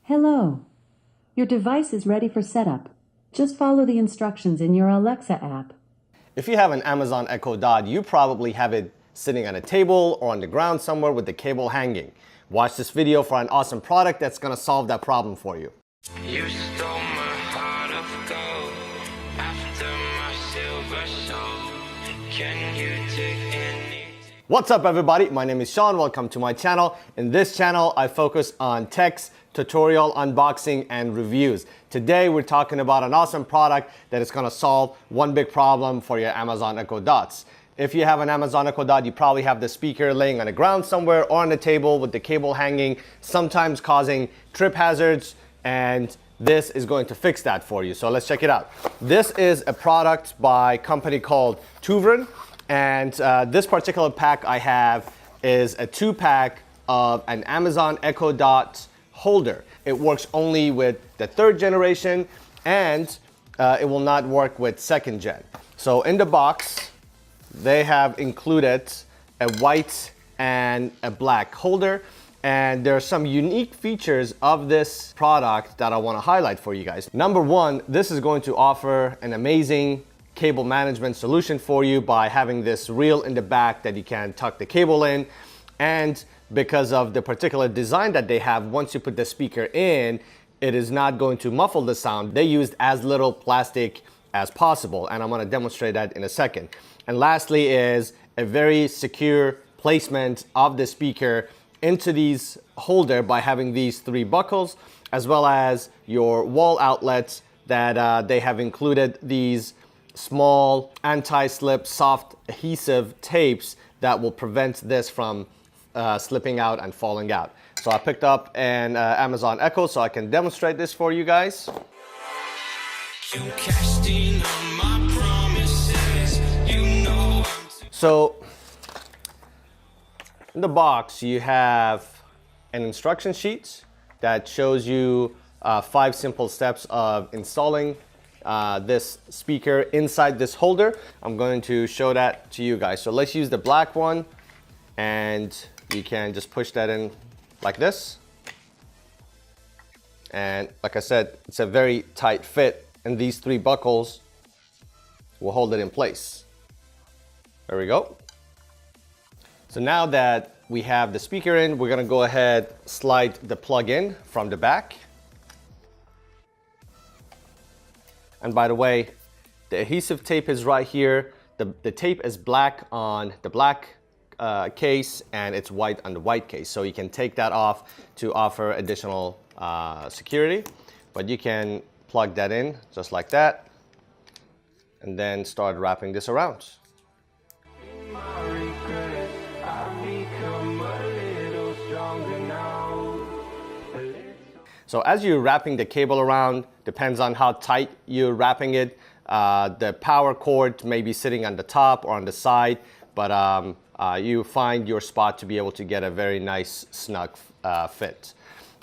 Hello. Your device is ready for setup. Just follow the instructions in your Alexa app. If you have an Amazon Echo Dot, you probably have it sitting on a table or on the ground somewhere with the cable hanging. Watch this video for an awesome product that's gonna solve that problem for you. You stole my heart of gold after my silver soul. Can you take any? What's up everybody? My name is Sean. Welcome to my channel. In this channel, I focus on techs, tutorial, unboxing, and reviews. Today, we're talking about an awesome product that is gonna solve one big problem for your Amazon Echo Dots. If you have an Amazon Echo Dot, you probably have the speaker laying on the ground somewhere or on the table with the cable hanging, sometimes causing trip hazards, and this is going to fix that for you. So let's check it out. This is a product by a company called Toovren, and this particular pack I have is a 2-pack of an Amazon Echo Dot holder. It works only with the 3rd generation, and it will not work with 2nd gen. So in the box, they have included a white and a black holder, and there are some unique features of this product that I want to highlight for you guys. Number one, this is going to offer an amazing cable management solution for you by having this reel in the back that you can tuck the cable in. And because of the particular design that they have, once you put the speaker in, it is not going to muffle the sound. They used as little plastic as possible, and I'm going to demonstrate that in a second. And lastly is a very secure placement of the speaker into these holder by having these 3 buckles, as well as your wall outlets that they have included these small anti-slip soft adhesive tapes that will prevent this from slipping out and falling out. So I picked up an Amazon Echo so I can demonstrate this for you guys. So in the box you have an instruction sheet that shows you 5 simple steps of installing this speaker inside this holder. I'm going to show that to you guys. So let's use the black one, and you can just push that in like this. And like I said, it's a very tight fit, and these 3 buckles will hold it in place. There we go. So now that we have the speaker in, we're gonna go ahead, slide the plug in from the back. And by the way, the adhesive tape is right here. The tape is black on the black case, and it's white on the white case. So you can take that off to offer additional security, but you can plug that in just like that, and then start wrapping this around. So as you're wrapping the cable around, depends on how tight you're wrapping it. The power cord may be sitting on the top or on the side, but you find your spot to be able to get a very nice snug fit.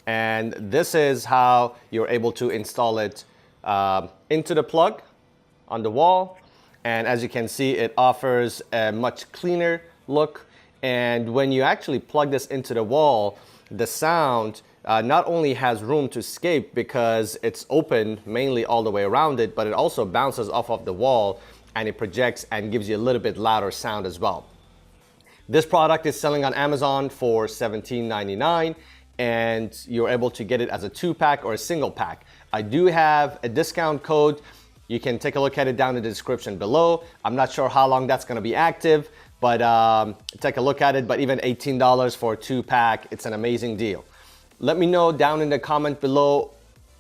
And this is how you're able to install it into the plug on the wall. And as you can see, it offers a much cleaner look. And when you actually plug this into the wall, the sound not only has room to escape because it's open mainly all the way around it, but it also bounces off of the wall and it projects and gives you a little bit louder sound as well. This product is selling on Amazon for $17.99, and you're able to get it as a 2-pack or a single pack. I do have a discount code. You can take a look at it down in the description below. I'm not sure how long that's gonna be active, but take a look at it. But even $18 for a 2-pack, it's an amazing deal. Let me know down in the comment below,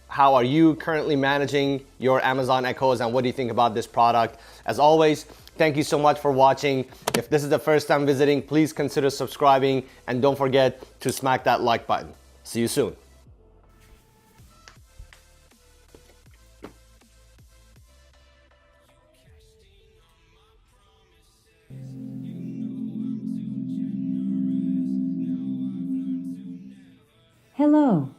how are you currently managing your Amazon Echoes, and what do you think about this product? As always, thank you so much for watching. If this is the first time visiting, please consider subscribing, and don't forget to smack that like button. See you soon. Hello.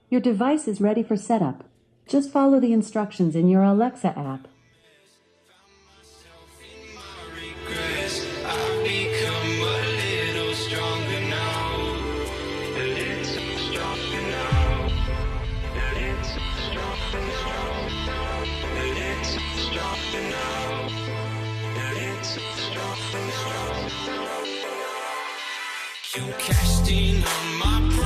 Your device is ready for setup. Just follow the instructions in your Alexa app. Stronger now, a little stronger now. You cashed in on my